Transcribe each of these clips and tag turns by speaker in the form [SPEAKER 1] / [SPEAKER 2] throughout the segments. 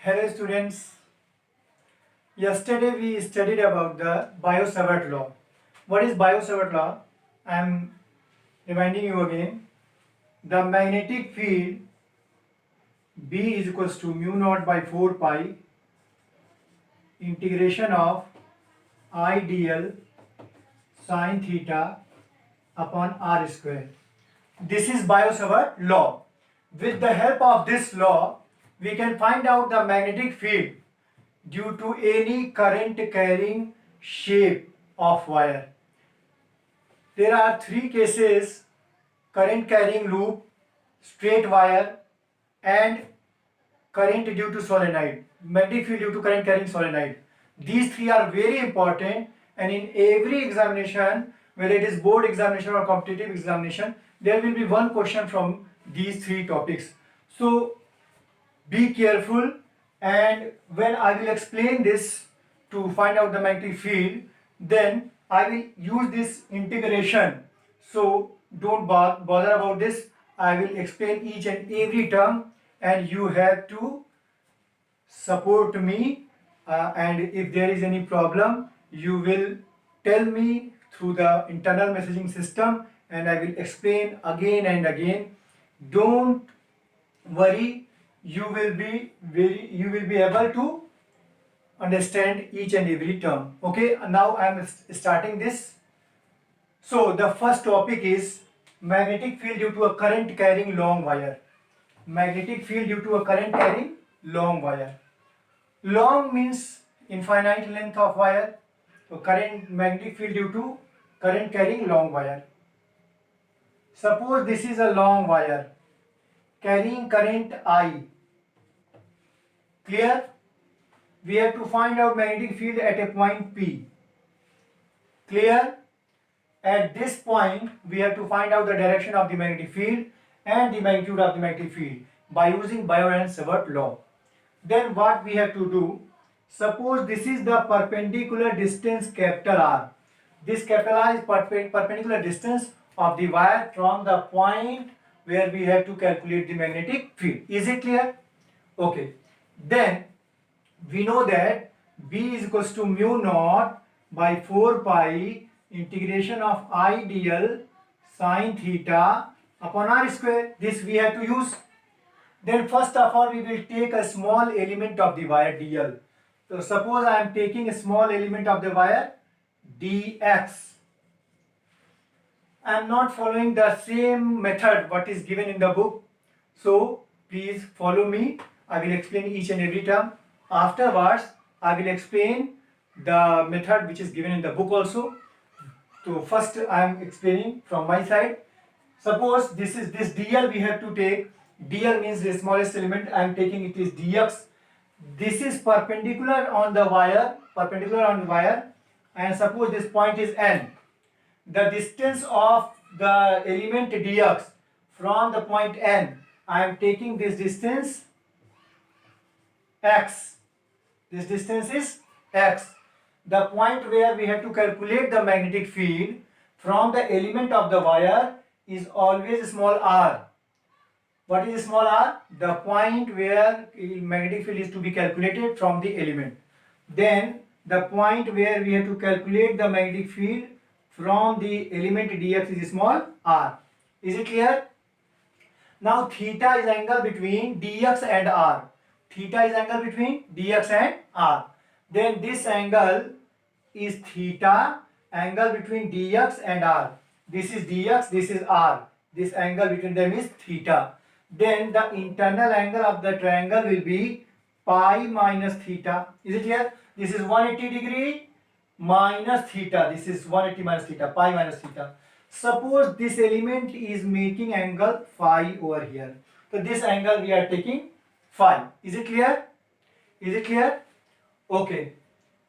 [SPEAKER 1] Hello students. Yesterday we studied about the Biot-Savart law. What is Biot-Savart law? I am reminding you again. The magnetic field B is equals to mu naught by 4 pi integration of I dl sin theta upon r square. This is Biot-Savart law. With the help of this law, we can find out the magnetic field due to any current carrying shape of wire. There are three cases: current carrying loop, straight wire, and current due to solenoid, magnetic field due to current carrying solenoid. These three are very important, and in every examination, whether it is board examination or competitive examination, there will be one question from these three topics. So be careful, and when I will explain this to find out the magnetic field, then I will use this integration. So don't bother about this. I will explain each and every term, and you have to support me, and if there is any problem, you will tell me through the internal messaging system, and I will explain again and again. Don't worry, you will be able to understand each and every term. Okay, now I am starting this. So the first topic is magnetic field due to a current carrying long wire. Magnetic field due to a current carrying long wire. Long means infinite length of wire. So current magnetic field due to current carrying long wire. Suppose this is a long wire carrying current I. Clear? We have to find out magnetic field at a point P. Clear? At this point, we have to find out the direction of the magnetic field and the magnitude of the magnetic field by using Biot-Savart law. Then what we have to do, suppose this is the perpendicular distance capital R. This capital R is perpendicular distance of the wire from the point where we have to calculate the magnetic field. Is it clear? Okay. Then we know that B is equals to mu naught by 4 pi integration of I dl sin theta upon r square. This we have to use. Then first of all, we will take a small element of the wire dl. So suppose I am taking a small element of the wire dx. I am not following the same method what is given in the book. So please follow me. I will explain each and every term. Afterwards, I will explain the method which is given in the book also. So first I am explaining from my side. Suppose this is this dl we have to take. Dl means the smallest element. I am taking it is dx. This is perpendicular on the wire, and suppose this point is n. The distance of the element dx from the point n, I am taking this distance x. This distance is x. The point where we have to calculate the magnetic field from the element of the wire is always small r. What is small r? The point where magnetic field is to be calculated from the element. Then the point where we have to calculate the magnetic field from the element dx is small r. Is it clear? Now theta is angle between dx and r. Theta is angle between dx and r. Then this angle is theta, angle between dx and r. This is dx, this is r. This angle between them is theta. Then the internal angle of the triangle will be pi minus theta. Is it clear? This is 180 degree minus theta. This is 180 minus theta, pi minus theta. Suppose this element is making angle phi over here. So this angle we are taking phi. Is it clear? Is it clear? Okay.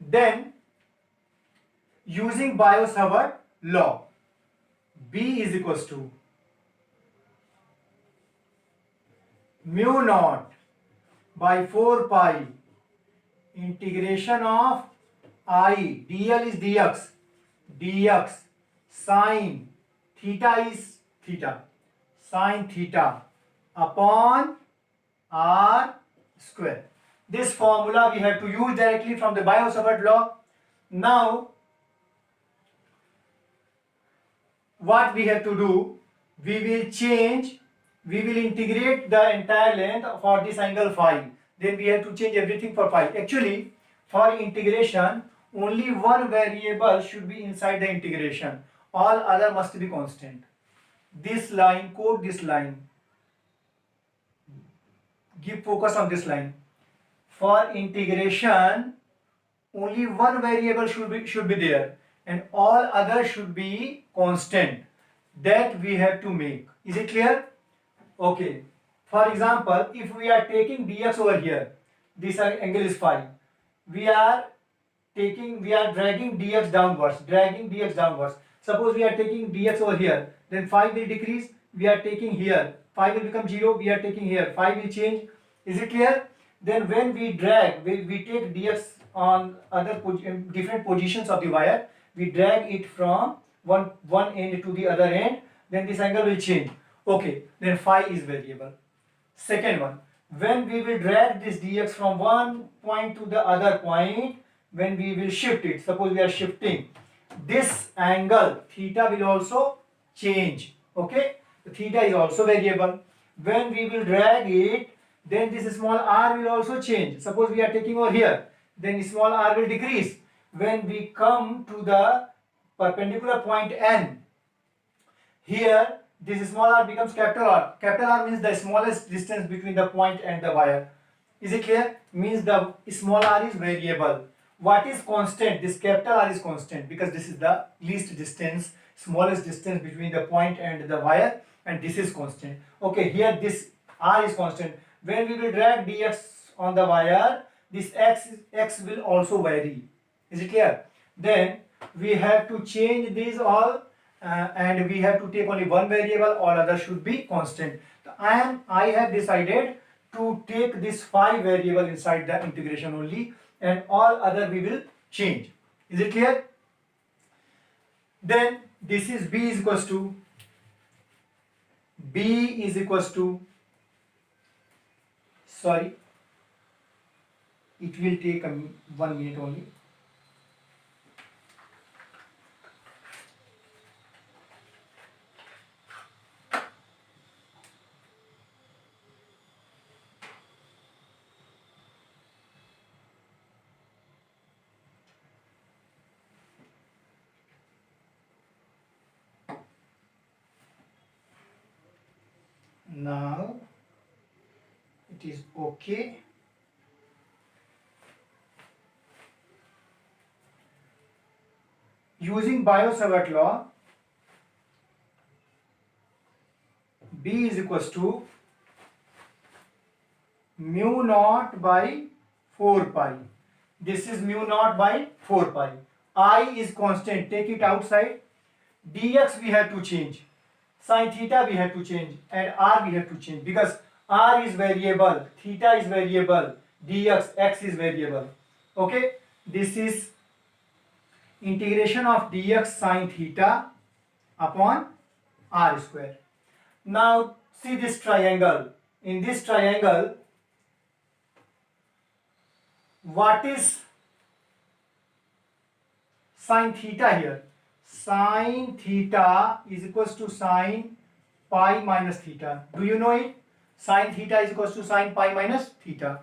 [SPEAKER 1] Then using Biot-Savart law, B is equals to mu naught by 4 pi integration of I, dl is dx sin theta is theta, sin theta upon r square. This formula we have to use directly from the Biot-Savart law. Now, what we have to do, we will integrate the entire length for this angle phi. Then we have to change everything for phi. Actually, for integration, only one variable should be inside the integration. All other must be constant. This line, quote this line. Give focus on this line. For integration, only one variable should be there, and all others should be constant. That we have to make. Is it clear? Okay. For example, if we are taking dx over here, this angle is phi. We are dragging dx downwards. Suppose we are taking dx over here, then phi will decrease. We are taking here, phi will become 0. We are taking here, phi will change. Is it clear? Then when we drag, we take dx on different positions of the wire, we drag it from one end to the other end, then this angle will change. Okay, then phi is variable. Second one, when we will drag this dx from one point to the other point, when we will shift it, suppose we are shifting, this angle theta will also change. Okay, the theta is also variable. When we will drag it, then this small r will also change. Suppose we are taking over here, then small r will decrease. When we come to the perpendicular point n, here this small r becomes capital R. Capital R means the smallest distance between the point and the wire. Is it clear? Means the small r is variable. What is constant? This capital R is constant because this is the least distance, smallest distance between the point and the wire, and this is constant. Okay, here this r is constant. When we will drag dx on the wire, this x will also vary. Is it clear? Then we have to change these all, and we have to take only one variable. All others should be constant. I have decided to take this phi variable inside the integration only, and all other we will change. Is it clear? Then this is b is equals to sorry, it will take 1 minute only. Now it is okay. Using Biot-Savart law, B is equals to mu naught by 4 pi. This is mu naught by 4 pi. I is constant, take it outside. Dx we have to change. Sin theta we have to change, and r we have to change because r is variable, theta is variable, dx, x is variable. Okay, this is integration of dx sin theta upon r square. Now see this triangle. In this triangle, what is sin theta here? Sin theta is equals to sin pi minus theta. Do you know it? Sin theta is equals to sin pi minus theta.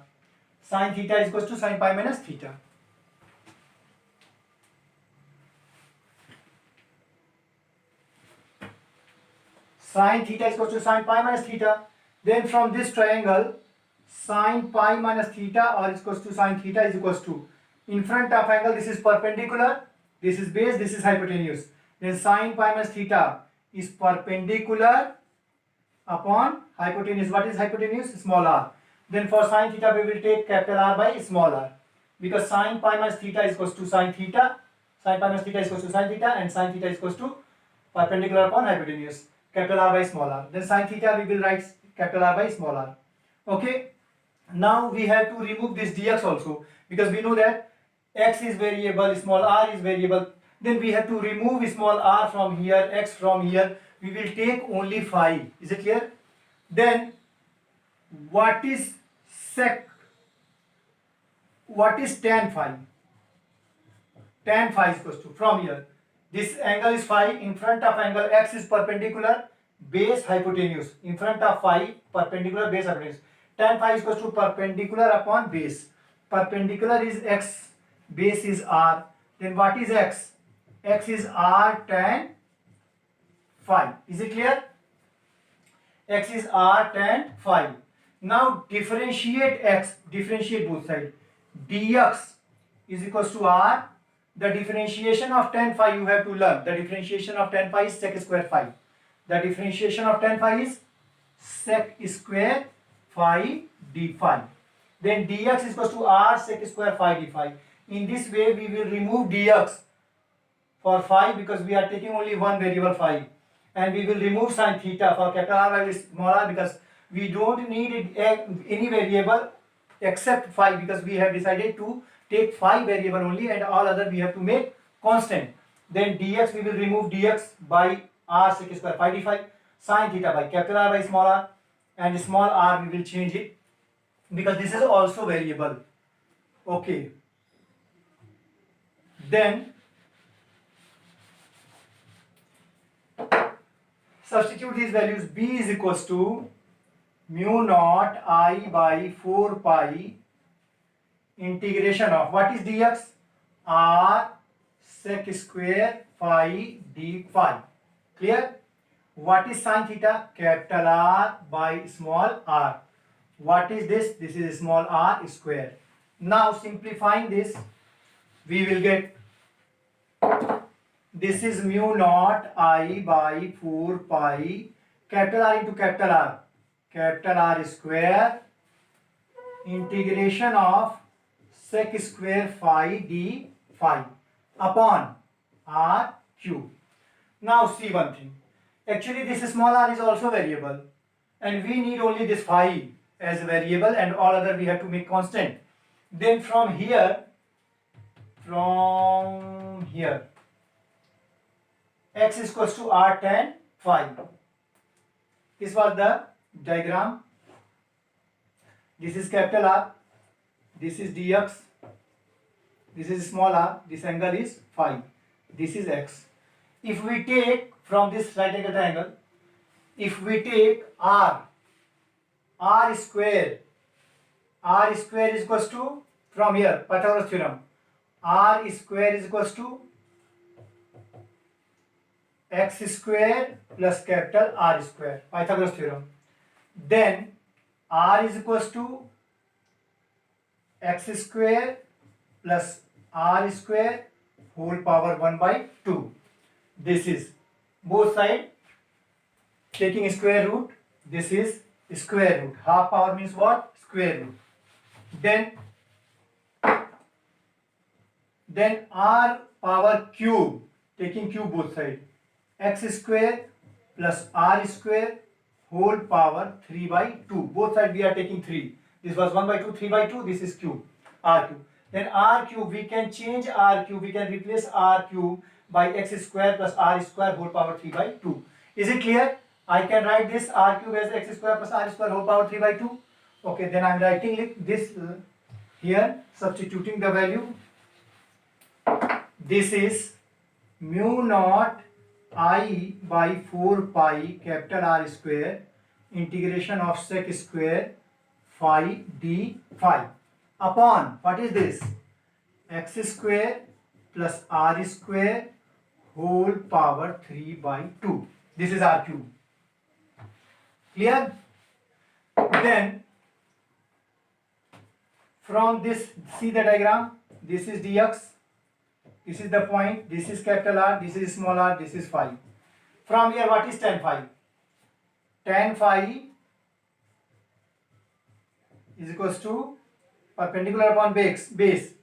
[SPEAKER 1] Sin theta is equals to sin pi minus theta. Sin theta is equals to sin pi minus theta. Then from this triangle, sin pi minus theta or is equals to sin theta is equals to, in front of angle this is perpendicular, this is base, this is hypotenuse. Then sin pi minus theta is perpendicular upon hypotenuse. What is hypotenuse? Small r. Then for sin theta we will take capital R by small r, because sin pi minus theta is equals to sin theta, sin pi minus theta is equals to sin theta, and sin theta is equals to perpendicular upon hypotenuse, capital R by small r. Then sin theta we will write capital R by small r. Okay. Now we have to remove this dx also, because we know that x is variable, small r is variable. Then we have to remove small r from here, x from here. We will take only phi. Is it clear? Then what is sec what is tan phi? Tan phi is equals to, from here, this angle is phi, in front of angle x is perpendicular, base hypotenuse, in front of phi, perpendicular, base hypotenuse. Tan phi is equals to perpendicular upon base. Perpendicular is x, base is r. Then what is x? X is r tan phi. Is it clear? X is r tan phi. Now differentiate x, differentiate both sides. Dx is equals to r. The differentiation of tan phi you have to learn. The differentiation of tan phi is sec square phi. The differentiation of tan phi is sec square phi d phi. Then dx is equals to r sec square phi d phi. In this way we will remove dx for phi because we are taking only one variable phi. And we will remove sin theta for capital R by small r because we don't need any variable except phi, because we have decided to take phi variable only and all other we have to make constant. Then dx we will remove dx by r sec square phi d phi, sin theta by capital R by small r, and small r we will change it because this is also variable. Okay. Then substitute these values. B is equals to mu naught I by 4 pi integration of, what is dx? R sec square phi d phi. Clear? What is sin theta? Capital R by small r. What is this? This is small r square. Now simplifying this, we will get, this is mu naught I by 4 pi capital R into capital R square integration of sec square phi d phi upon r cube. Now see one thing, actually this small r is also variable and we need only this phi as a variable and all other we have to make constant. Then from here x is equals to r tan phi. This was the diagram. This is capital R, this is dx, this is small r, this angle is phi, this is x. If we take from this right angle triangle, if we take r square is equals to, from here Pythagoras theorem, r square is equals to x square plus capital R square, Pythagoras theorem. Then r is equals to x square plus r square whole power 1 by 2. This is both side taking square root. This is square root. Half power means what? Square root. Then r power cube, taking cube both side, x square plus r square whole power 3 by 2. Both sides we are taking 3. This was 1 by 2, 3 by 2. This is cube, r cube. Then r cube, we can change r cube. We can replace r cube by x square plus r square whole power 3 by 2. Is it clear? I can write this r cube as x square plus r square whole power 3 by 2. Okay, then I am writing this here, substituting the value. This is mu naught I by 4 pi capital R square integration of sec square phi d phi upon, what is this? X square plus R square whole power 3 by 2. This is R cube. Clear? Then from this, see the diagram, this is dx, this is the point, this is capital R, this is small r, this is phi. From here what is tan phi? Tan phi is equals to perpendicular upon base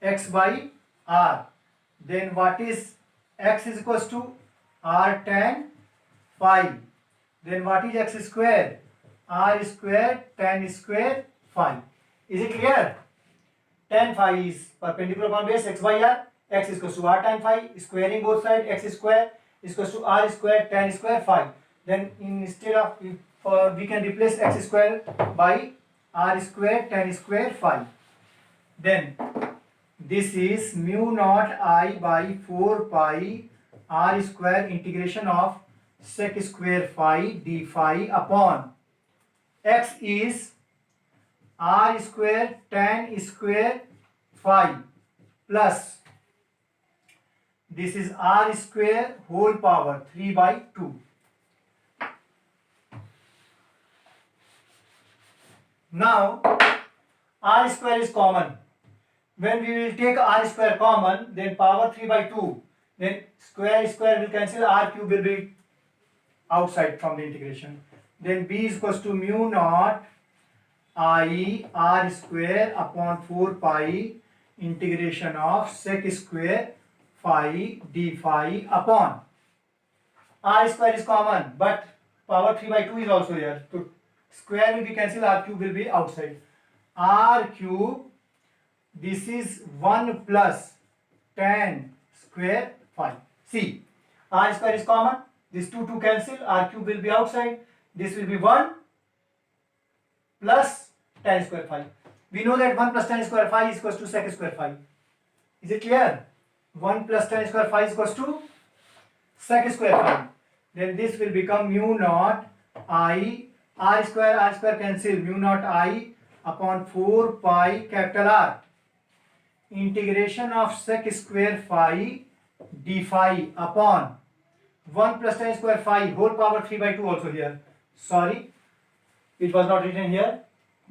[SPEAKER 1] x by r. Then what is x is equals to r tan phi. Then what is x square? R square tan square phi. Is it clear? Tan phi is perpendicular upon base x by r. X is equals to r tan phi, squaring both sides, x square is equals to r square tan square phi. Then instead of, we can replace x square by r square tan square phi. Then this is mu naught I by 4 pi r square integration of sec square phi d phi upon x is r square tan square phi plus this is r square whole power 3 by 2. Now r square is common. When we will take r square common, then power 3 by 2, then square will cancel, r cube will be outside from the integration. Then b is equals to mu naught I r square upon 4 pi integration of sec square phi d phi upon r square is common, but power 3 by 2 is also here. So square will be cancelled, r cube will be outside. R cube, this is 1 plus tan square phi. See, r square is common, this 2 cancel, r cube will be outside, this will be 1 plus tan square phi. We know that 1 plus tan square phi is equals to sec square phi. Is it clear? 1 plus tan square phi is equals to sec square phi. Then this will become mu naught I r square cancel, mu naught I upon 4 pi capital R integration of sec square phi d phi upon 1 plus tan square phi whole power 3 by 2 also here. Sorry, it was not written here.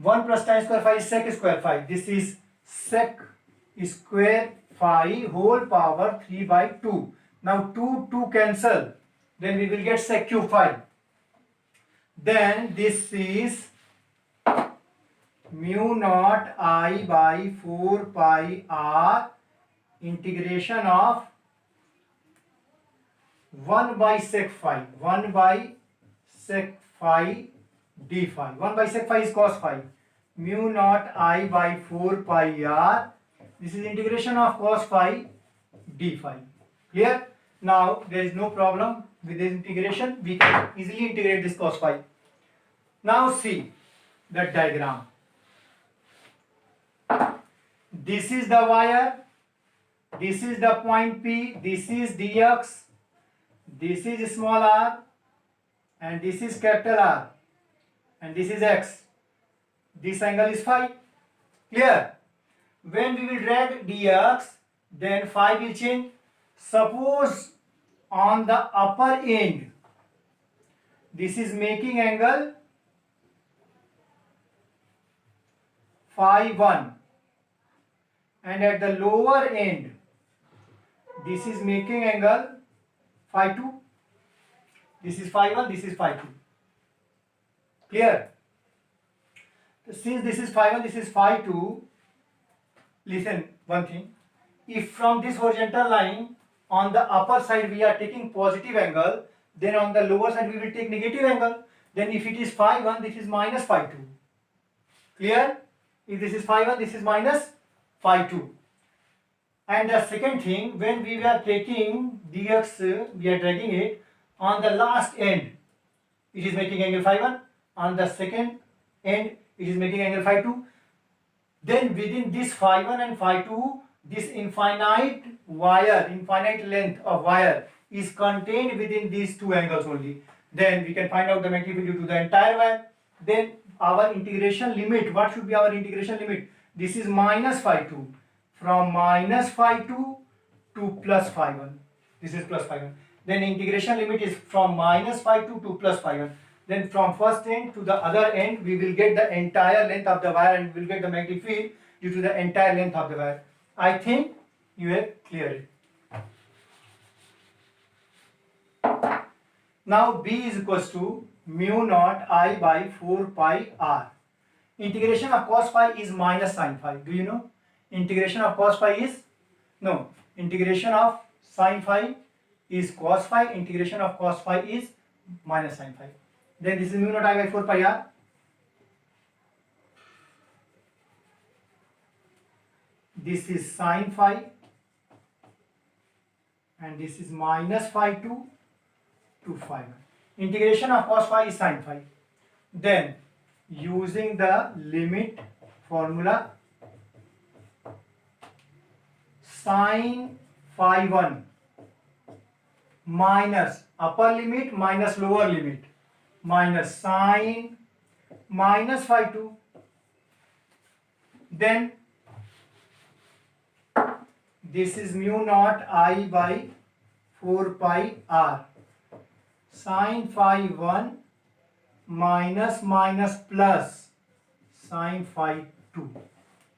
[SPEAKER 1] 1 plus tan square phi is sec square phi. This is sec square phi whole power 3 by 2. Now 2 cancel. Then we will get sec cube phi. Then this is mu naught I by 4 pi r integration of 1 by sec phi, 1 by sec phi d phi. 1 by sec phi is cos phi. Mu naught I by 4 pi r. This is integration of cos phi d phi. Clear? Now there is no problem with this integration. We can easily integrate this cos phi. Now see the diagram. This is the wire, this is the point P, this is dx, this is small r, and this is capital R, and this is x. This angle is phi. Clear? When we will drag dx, then phi will change. Suppose on the upper end, this is making angle phi 1, and at the lower end this is making angle phi 2. This is phi 1, this is phi 2. Clear? Since this is phi 1, this is phi 2, listen one thing. If from this horizontal line on the upper side we are taking positive angle, then on the lower side we will take negative angle. Then if it is phi 1, this is minus phi 2. Clear? If this is phi 1, this is minus phi 2. And the second thing, when we are taking dx, we are dragging it on the last end, it is making angle phi 1. On the second end, it is making angle phi 2. Then within this phi 1 and phi 2, this infinite length of wire is contained within these two angles only. Then we can find out the magnetic field due to the entire wire. Then our integration limit, what should be our integration limit? This is minus phi 2. From minus phi 2 to plus phi 1. This is plus phi 1. Then integration limit is from minus phi 2 to plus phi 1. Then from first end to the other end, we will get the entire length of the wire and we will get the magnetic field due to the entire length of the wire. I think you have cleared it. Now B is equals to mu naught I by 4 pi r. Integration of cos phi is minus sin phi. Do you know? Integration of cos phi is? No. Integration of sin phi is cos phi. Integration of cos phi is minus sin phi. Then this is mu naught I by 4 pi r. This is sin phi. And this is minus phi 2 to phi 1. Integration of cos phi is sin phi. Then using the limit formula, sine phi 1 minus upper limit minus lower limit minus sine minus phi 2. Then this is mu naught I by 4 pi r sine phi 1 minus minus plus sine phi 2.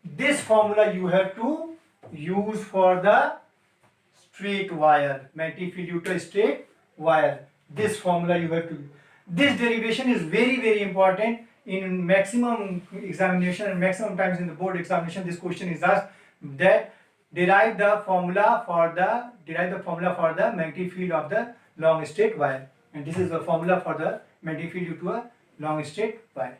[SPEAKER 1] This formula you have to use for the straight wire, magnetic field due to straight wire. This formula you have to use. This derivation is very important in maximum examination and maximum times in the board examination. This question is asked that derive the formula for the magnetic field of the long straight wire, and this is the formula for the magnetic field due to a long straight wire.